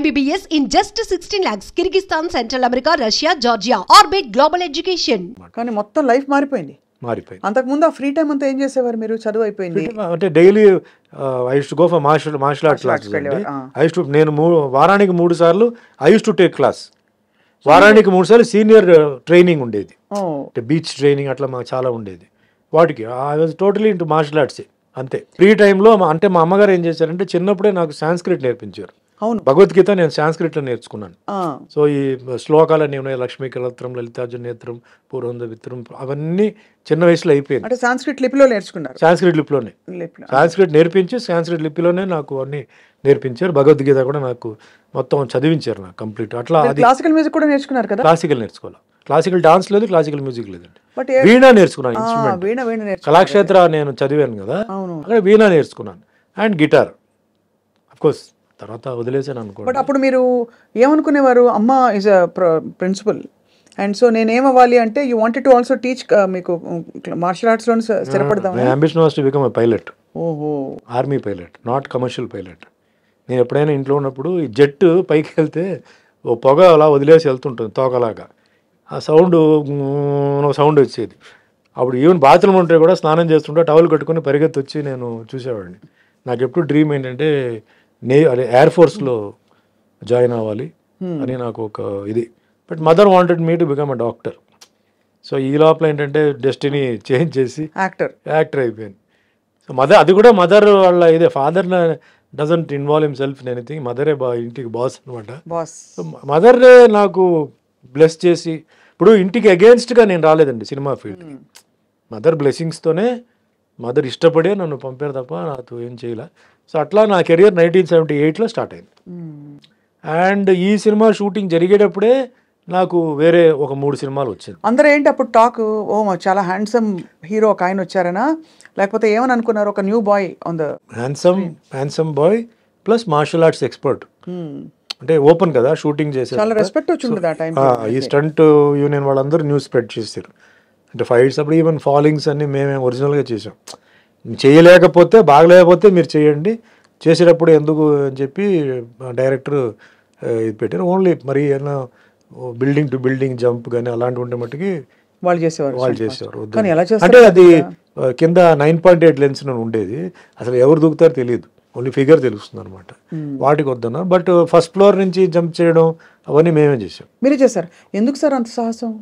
MBBS in just 16 lakhs. Kyrgyzstan, Central America, Russia, Georgia. Orbit Global Education. కానీ మొత్తం life మారిపోయింది. అంతకుముందు ఆ ఫ్రీ టైం అంతా ఏం చేసేవారు మీరు? చదువు అయిపోయింది అంటే daily I used to go for martial art classes అండి. ఐ యూస్ టు నేను వారానికి 3 సార్లు I used to take class. వారానికి 3 సార్లు సీనియర్ ట్రైనింగ్ ఉండేది, అంటే బీచ్ ట్రైనింగ్ అట్లా మాకు చాలా ఉండేది. వాటికి I was totally into martial arts అంతే. ఫ్రీ టైంలో అంటే మా అమ్మగారు ఏం చేశారంటే చిన్నప్పుడే నాకు సాంస్క్రిట్ నేర్పించారు. అవును, భగవద్గీత నేను సాంస్క్రిట్లో నేర్చుకున్నాను. సో ఈ శ్లోకాలన్నీ ఉన్నాయి, లక్ష్మీ కలత్రం, లలితార్జున నేత్రం, పూర్వంద విత్రం, అవన్నీ చిన్న వయసులో అయిపోయింది. అంటే సాంస్క్రిట్ లిపిలో నేర్చుకున్నారు? సాంస్క్రిట్ లిపిలోనే, సాంస్క్రిట్ నేర్పించి సాంస్క్రిట్ లిపిలోనే నాకు అన్ని నేర్పించారు. భగవద్గీత కూడా నాకు మొత్తం చదివించారు నాకు కంప్లీట్. అట్లా క్లాసికల్ మ్యూజిక్ కూడా నేర్చుకున్నారు కదా? క్లాసికల్ నేర్చుకోవాలి. క్లాసికల్ డాన్స్ లేదు, క్లాసికల్ మ్యూజిక్ లేదండి. వీణా నేర్చుకున్నాను, ఇన్స్ట్రుమెంట్. కళాక్షేత్ర నేను చదివాను కదా, అక్కడ వీణా నేర్చుకున్నాను. అండ్ గిటార్ అఫ్ కోర్స్ తర్వాత వదిలేసాను అనుకో. బట్ అప్పుడు మీరు ఏమనుకునేవారు? అమ్మ is a principal and so నేనేమవ్వాలి అంటే you wanted to also teach, మీకు మార్షల్ ఆర్ట్స్ లో స్థిరపడదాం. My ambition was to become a pilot. ఓహో, army pilot, not commercial pilot. నేను ఎప్పుడైనా ఇంట్లో ఉన్నప్పుడు ఈ జెట్ పైకి వెళ్తే ఓ పొగ అలా వదిలేసి వెళ్తుంటుంది తోకలాగా, ఆ సౌండ్ వచ్చేది. అప్పుడు ఈవెన్ బాత్రూమ్ ఉంటే కూడా స్నానం చేస్తుంటే టవల్ కట్టుకుని పరిగెత్తి వచ్చి నేను చూసేవాడిని. నాకు ఎప్పుడు డ్రీమ్ ఏంటంటే అదే ఎయిర్ ఫోర్స్లో జాయిన్ అవ్వాలి అని నాకు ఒక ఇది. But mother wanted me to become a doctor. So ఈ లోపల ఏంటంటే డెస్టినీ చేంజ్ చేసి యాక్టర్ అయిపోయాను. సో అది కూడా మదర్ వాళ్ళ ఇదే. Father doesn't involve himself in anything. మదరే ఇంటికి బాస్ అనమాట. సో మదరే నాకు బ్లెస్ చేసి, ఇప్పుడు ఇంటికి అగేన్స్ట్గా నేను రాలేదండి సినిమా ఫీల్డ్కి. మదర్ బ్లెస్సింగ్స్తోనే, మదర్ ఇష్టపడే నన్ను పంపారు తప్ప నాతో ఏం చేయలే. సో అట్లా నా కెరియర్ 1978లో స్టార్ట్ అయింది. అండ్ ఈ సినిమా షూటింగ్ జరిగేటప్పుడే నాకు వేరే ఒక 3 సినిమాలు వచ్చింది. అందరూ ఏంటి అప్పుడు టాక్, ఓ చాలా హ్యాండ్సమ్ హీరో ఒక ఆయన వచ్చారనా, లేకపోతే ఏమని అనుకున్నారు? ఒక new boy on the handsome boy plus martial arts expert. అంటే ఓపెన్ కదా షూటింగ్ చేసే, చాలా రెస్పెక్ట్ వచ్చింది ఆ టైం. ఈ స్టంట్ యూనియన్ వాళ్ళందరూ న్యూస్ స్ప్రెడ్ చేశారు. అంటే ఫైట్స్ అప్పుడు ఈవెన్ ఫాలింగ్స్ అన్ని మేమే ఒరిజినల్గా చేసాం. చేయలేకపోతే బాగలేకపోతే మీరు చేయండి, చేసేటప్పుడు ఎందుకు అని చెప్పి డైరెక్టర్ ఇది పెట్టారు. ఓన్లీ మరి ఏమన్నా బిల్డింగ్ టు బిల్డింగ్ జంప్ కానీ అలాంటివి ఉంటే మట్టుకి వాళ్ళు చేసేవారు. అంటే అది కింద 9.8 లెన్స్ ఉండేది, అసలు ఎవరు దూకుతారో తెలియదు, ఓన్లీ ఫిగర్ తెలుస్తుంది అనమాట. వాటికి వద్దన్నారు. బట్ ఫస్ట్ ఫ్లోర్ నుంచి జంప్ చేయడం అవన్నీ మేమే చేసాం. మీరే చేశారు. ఎందుకు సార్ అంత సాహసం?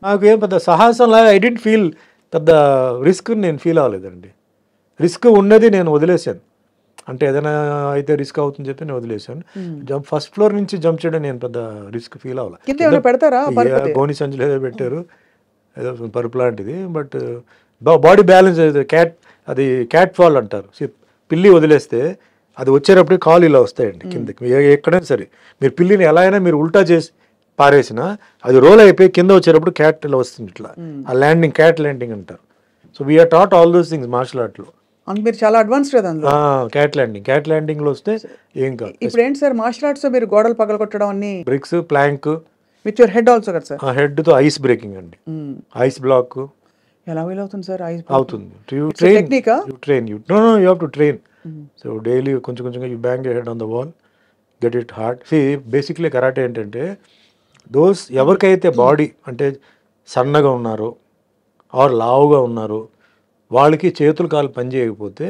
నాకు ఏం పెద్ద సాహసం లాగా ఐ డెంట్ ఫీల్, పెద్ద రిస్క్ నేను ఫీల్ అవ్వలేదండి. రిస్క్ ఉన్నది నేను వదిలేశాను. అంటే ఏదైనా అయితే రిస్క్ అవుతుందని చెప్పి నేను వదిలేశాను. ఫస్ట్ ఫ్లోర్ నుంచి జంప్ చేయడం నేను పెద్ద రిస్క్ ఫీల్ అవ్వలేదు. పెడతారా? గోని సంచులు ఏదో పెట్టారు, ఏదో పరుపు లాంటిది. బట్ బాడీ బ్యాలెన్స్ అది క్యాట్ ఫాల్ అంటారు. పిల్లి వదిలేస్తే అది వచ్చేటప్పుడు కాలు ఇలా వస్తాయండి కిందకి. ఎక్కడైనా సరే మీరు పిల్లిని ఎలా అయినా మీరు ఉల్టా చేసి పారేసినా అది రోల్ అయిపోయి కింద వచ్చేటప్పుడు క్యాట్ ఇలా వస్తుంది ఇట్లా. ఆ ల్యాండింగ్, క్యాట్ ల్యాండింగ్ అంటారు. So we are taught all those things martial ఆర్ట్లో. మీరు చాలా అడ్వాన్స్ కదా క్యాట్ ల్యాండింగ్ లో వస్తే ఏం కాదు. ఇప్పుడు ఏంటి సార్ మార్షల్ ఆర్ట్స్ మీరు గోడలు పగలగొట్టడం అన్ని, bricks, plank with your head also కదా సార్? హెడ్ తో ఐస్ బ్రేకింగ్ అండి. ఐస్ బ్లాక్ ఎలా వీల్ అవుతుంది సార్? ఐస్ అవుతుంది. You have to train. So daily కొంచెం you bang your head on the wall, get it hard. See basically karate ఏంటంటే those ఎవరికైతే బాడీ అంటే సన్నగా ఉన్నారో ఆర్ లావుగా ఉన్నారో వాళ్ళకి చేతులు కాలు పని చేయకపోతే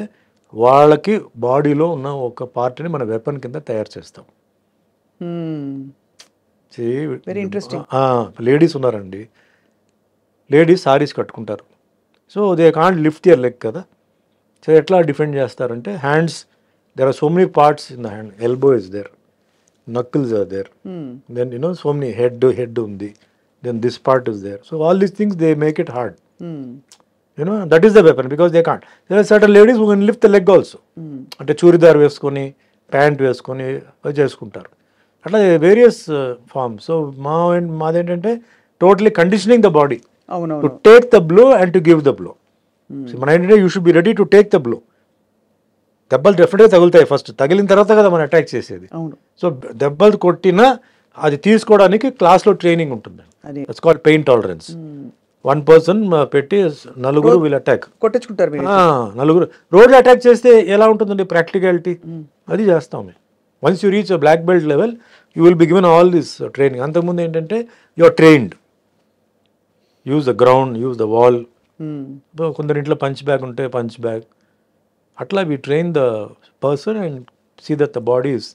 వాళ్ళకి బాడీలో ఉన్న ఒక పార్ట్ని మన వెపన్ కింద తయారు చేస్తాం. Very interesting. లేడీస్ ఉన్నారండి, లేడీస్ సారీస్ కట్టుకుంటారు. So they can't lift your leg కదా. సో ఎట్లా డిఫెండ్ చేస్తారంటే hands, there are so many parts in the hand. Elbow is there, knuckles are there, then so many head ఉంది, then this part is there. So all these things they make it hard. That is the weapon because they can't. There are certain ladies who can lift the leg also. అంటే చూరిదార్ వేసుకొని pant వేసుకొని చేసుకుంటారు. అట్లా various forms. So మాదేంటంటే totally conditioning the body to take the blow and to give the blow. మన ఏంటంటే you should be ready to take the blow. దెబ్బలు డెఫినెట్గా తగులుతాయి, ఫస్ట్ తగిలిన తర్వాత కదా మనం అటాక్ చేసేది. సో దెబ్బలు కొట్టినా అది తీసుకోవడానికి క్లాస్లో ట్రైనింగ్ ఉంటుంది. It's called pain tolerance. 1 person పెట్టి నలుగురు వీళ్ళు అటాక్ కొట్టించుకుంటారు. నలుగురు రోడ్లు అటాక్ చేస్తే ఎలా ఉంటుందండి ప్రాక్టికాలిటీ, అది చేస్తాం మేము. Once you reach black belt level you will be given all this training. అంతకుముందు ఏంటంటే you are trained, use the ground, use the wall. కొందరింట్లో పంచ్ బ్యాగ్ ఉంటే పంచ్ బ్యాగ్, అట్లా we train the person and see that the body is.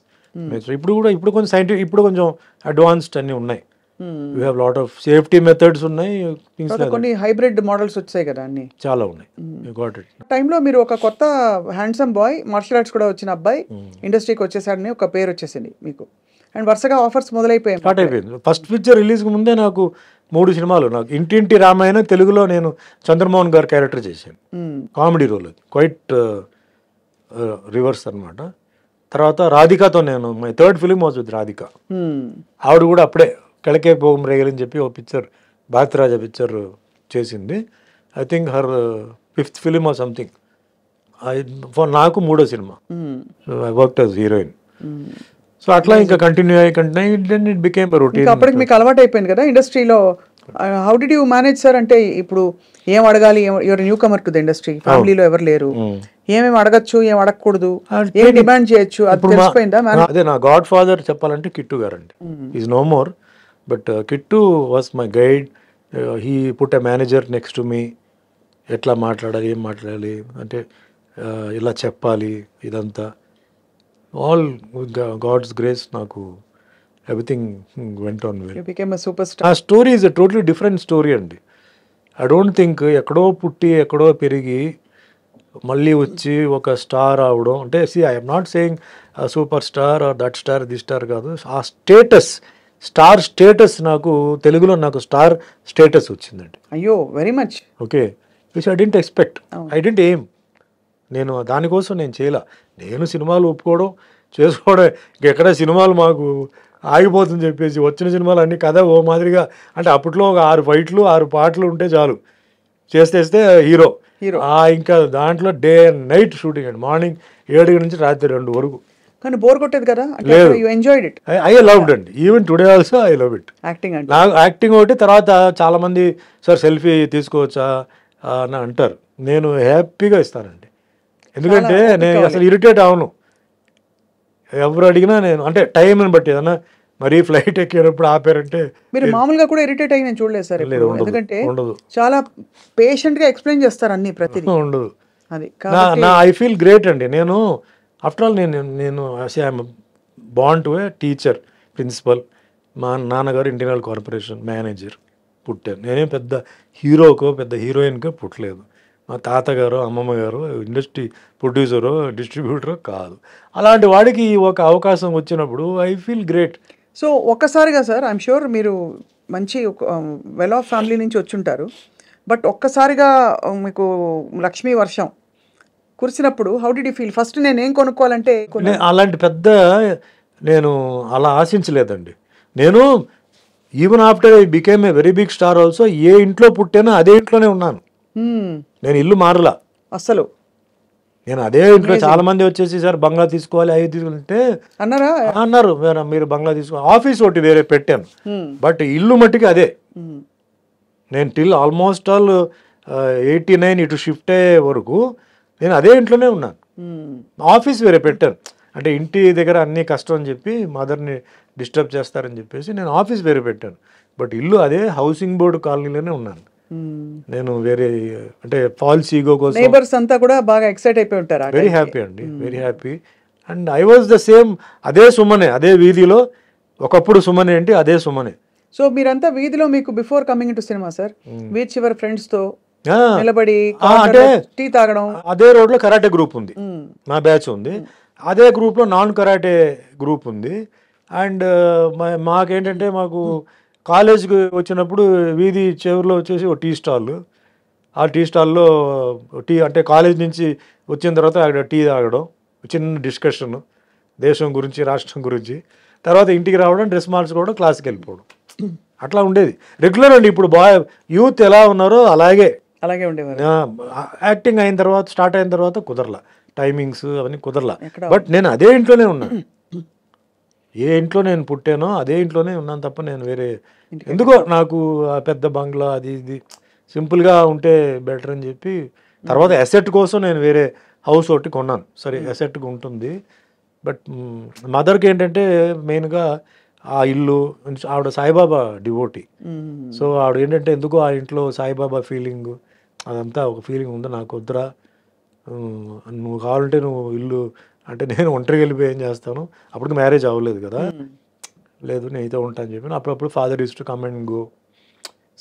ఇప్పుడు కొంచెం scientific, ఇప్పుడు కొంచెం advanced అన్నీ ఉన్నాయి. You have lot of safety methods ఉన్నాయి, కొన్ని హైబ్రిడ్ మోడల్స్ వచ్చాయి కదా అన్ని, చాలా ఉన్నాయి. You got it. టైంలో మీరు ఒక కొత్త హ్యాండ్సమ్ బాయ్, మార్షల్ ఆర్ట్స్ కూడా వచ్చిన అబ్బాయి ఇండస్ట్రీకి వచ్చేసాడని ఒక పేరు వచ్చేసింది మీకు, అండ్ వరుసగా ఆఫర్స్ మొదలైపోయాయి. స్టార్ట్ అయిపోయింది. ఫస్ట్ పిక్చర్ రిలీజ్కి ముందే నాకు 3 సినిమాలు. నాకు ఇంటింటి రామాయణ తెలుగులో నేను చంద్రమోహన్ గారు క్యారెక్టర్ చేశాను, కామెడీ రోల్, క్వైట్ రివర్స్ అనమాట. తర్వాత రాధికతో నేను, my third film was with Radhika. ఆవిడ కూడా అప్పుడే కెళకే పోగం రేగలని చెప్పి ఒక పిక్చర్, భారతరాజా పిక్చర్ చేసింది. I think her 5th film or something. నాకు 3వ సినిమా. I worked as heroine. So అట్లా ఇంకా continue then it became routine. అప్పటికి మీకు అలవాటు అయిపోయింది కదా ఇండస్ట్రీలో. How did you manage sir? అంటే ఇప్పుడు ఏం అడగాలి, your newcomer to the industry, ఫ్యామిలీలో ఎవరు లేరు, ఏమేమి అడగచ్చు, ఏం అడగకూడదు, ఏం డిమాండ్ చేయొచ్చు, అది తెలిసిపోయిందా? అదే నా గాడ్ ఫాదర్ చెప్పాలంటే కిట్టు గారు అండి. Is no more, but Kittu was my guide. He put a manager next to me. ఎట్లా మాట్లాడాలి, ఏం మాట్లాడాలి అంటే ఇలా చెప్పాలి, ఇదంతా ఆల్ గాడ్స్ గ్రేస్. నాకు everything went on well. You became a super ah star. Story is a totally different story అండి. ఐ డోంట్ థింక్ ఎక్కడో పుట్టి ఎక్కడో పెరిగి మళ్ళీ వచ్చి ఒక స్టార్ అవడం అంటే, I'm not saying superstar or that star the star కాదు. ఆ స్టేటస్, స్టార్ స్టేటస్, నాకు తెలుగులో నాకు స్టార్ స్టేటస్ వచ్చిందండి. అయ్యో, very much. Okay, which I didn't expect, I didn't aim. నేను దానికోసం నేను చేయలే. నేను సినిమాలు ఒప్పుకోవడం చేసుకోవడం, ఇంకెక్కడ సినిమాలు మాకు ఆగిపోతుంది చెప్పేసి వచ్చిన సినిమాలు అన్ని కథ ఓ మాదిరిగా, అంటే అప్పట్లో ఒక 6 ఫైట్లు 6 పాటలు ఉంటే చాలు, చేస్తే హీరో. ఇంకా దాంట్లో డే అండ్ నైట్ షూటింగ్ అండి, మార్నింగ్ 7 నుంచి రాత్రి 2 వరకు. కానీ బోర్ కొట్టేది కదా? లేదు, you enjoyed it. I loved అండి. Even today also I love it. Acting అంటే నాకు యాక్టింగ్ ఒకటి. తర్వాత చాలా మంది సార్ సెల్ఫీ తీసుకోవచ్చా అని అంటారు. నేను హ్యాపీగా ఇస్తానండి, ఎందుకంటే నేను అసలు ఇరిటేట్ అవను. ఎవరు అడిగినా నేను, అంటే టైంని బట్టి ఏదన్నా మరీ ఫ్లైట్ ఎక్కేటప్పుడు ఆపారంటే. మీరు మామూలుగా కూడా ఇరిటేట్ అయ్యి నేను చూడలేదు సార్ ఎప్పుడు. ఎందుకంటే చాలా పేషెంట్ గా ఎక్స్ప్లెయిన్ చేస్తారు అన్ని, ప్రతిదీ ఉండదు. అది ఐ ఫీల్ గ్రేట్ అండి. నేను ఆఫ్టర్ ఆల్ నేను I'm born to a teacher, principal. మా నాన్నగారు ఇంటర్నల్ కార్పొరేషన్ మేనేజర్ పుట్టాను. నేనేం పెద్ద హీరోకో పెద్ద హీరోయిన్కో పుట్టలేదు. మా తాతగారు అమ్మమ్మ గారు ఇండస్ట్రీ ప్రొడ్యూసరో డిస్ట్రిబ్యూటరో కాదు. అలాంటి వాడికి ఒక అవకాశం వచ్చినప్పుడు ఐ ఫీల్ గ్రేట్. సో ఒక్కసారిగా సార్, ఐఎమ్ షూర్ మీరు మంచి వెల్ ఆఫ్ ఫ్యామిలీ నుంచి వచ్చుంటారు, బట్ ఒక్కసారిగా మీకు లక్ష్మీ వర్షం కురిసినప్పుడు how did you feel? First నేను ఏం కొనుక్కోవాలంటే అలాంటి పెద్ద నేను అలా ఆశించలేదండి. నేను even after I became a very big star also, ఏ ఇంట్లో పుట్టానో అదే ఇంట్లోనే ఉన్నాను. నేను ఇల్లు మారలా అసలు. నేను అదే ఇంట్లో. చాలా మంది వచ్చేసి సార్ బంగ్లా తీసుకోవాలి, అవి తీసుకుంటే అన్నారు, మీరు బంగ్లా తీసుకో. ఆఫీస్ ఒకటి వేరే పెట్టాను, బట్ ఇల్లు మట్టికి అదే. నేను టిల్ ఆల్మోస్ట్ ఆల్ 89 ఇటు షిఫ్ట్ అయ్యే వరకు నేను అదే ఇంట్లోనే ఉన్నాను. ఆఫీస్ వేరే పెట్టాను, అంటే ఇంటి దగ్గర అన్నీ కష్టం అని చెప్పి మదర్ని డిస్టర్బ్ చేస్తారని చెప్పేసి నేను ఆఫీస్ వేరే పెట్టాను. బట్ ఇల్లు అదే హౌసింగ్ బోర్డు కాలనీలోనే ఉన్నాను నేను. వేరే అంటే ఫాల్స్ ఈగో కోసం నైబర్స్ అంతా కూడా బాగా ఎక్సైట్ అయిపోయి ఉంటారు. వెరీ హ్యాపీ అండి, very happy. And I was the same, అదే సుమనే, అదే వీధిలో. ఒకప్పుడు సుమనే ఏంటి, అదే సుమనే. సో మీరంతా వీధిలో, మీకు before coming to cinema sir, beach చివరి ఫ్రెండ్స్ తో నిలబడి అంటే టీ తాగడం. అదే రోడ్ లో కరాటే గ్రూప్ ఉంది, నా బ్యాచ్ ఉంది. అదే గ్రూప్ లో నాన్ కరాటే గ్రూప్ ఉంది. అండ్ మాకేంటంటే, మాకు కాలేజ్కి వచ్చినప్పుడు వీధి చివరిలో వచ్చేసి ఒక టీ స్టాల్. ఆ టీ స్టాల్లో టీ, అంటే కాలేజ్ నుంచి వచ్చిన తర్వాత అక్కడ టీ తాగడం, చిన్న డిస్కషన్ దేశం గురించి రాష్ట్రం గురించి. తర్వాత ఇంటికి రావడం, డ్రెస్ మార్చుకోవడం, క్లాస్కి వెళ్ళిపోవడం. అట్లా ఉండేది రెగ్యులర్ అండి. ఇప్పుడు యూత్ ఎలా ఉన్నారో అలాగే ఉండేవారు. యాక్టింగ్ అయిన తర్వాత, స్టార్ట్ అయిన తర్వాత కుదరలా, టైమింగ్స్ అవన్నీ కుదరలా. బట్ నేను అదే ఇంట్లోనే ఉన్నాను. ఏ ఇంట్లో నేను పుట్టానో అదే ఇంట్లోనే ఉన్నాను తప్ప నేను వేరే ఎందుకో నాకు ఆ పెద్ద బంగ్లా అది ఇది సింపుల్గా ఉంటే బెటర్ అని చెప్పి, తర్వాత అసెట్ కోసం నేను వేరే హౌస్ ఒకటి కొన్నాను. సరే అసెట్గా ఉంటుంది, బట్ మదర్కి ఏంటంటే మెయిన్గా ఆ ఇల్లు, ఆవిడ సాయిబాబా డివోటీ. సో ఆవిడ ఏంటంటే ఎందుకో ఆ ఇంట్లో సాయిబాబా ఫీలింగ్ అదంతా ఒక ఫీలింగ్ ఉంది. నాకు వద్దురా, నువ్వు కావాలంటే నువ్వు ఇల్లు అంటే నేను ఒంటరికి వెళ్ళిపోయి ఏం చేస్తాను, అప్పటికి మ్యారేజ్ అవ్వలేదు కదా, లేదు నేనైతే ఉంటాను చెప్పి అప్పుడప్పుడు father use to come and go.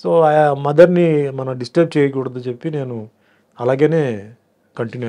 So ఆ మదర్ని మనం డిస్టర్బ్ చేయకూడదు చెప్పి నేను అలాగనే కంటిన్యూ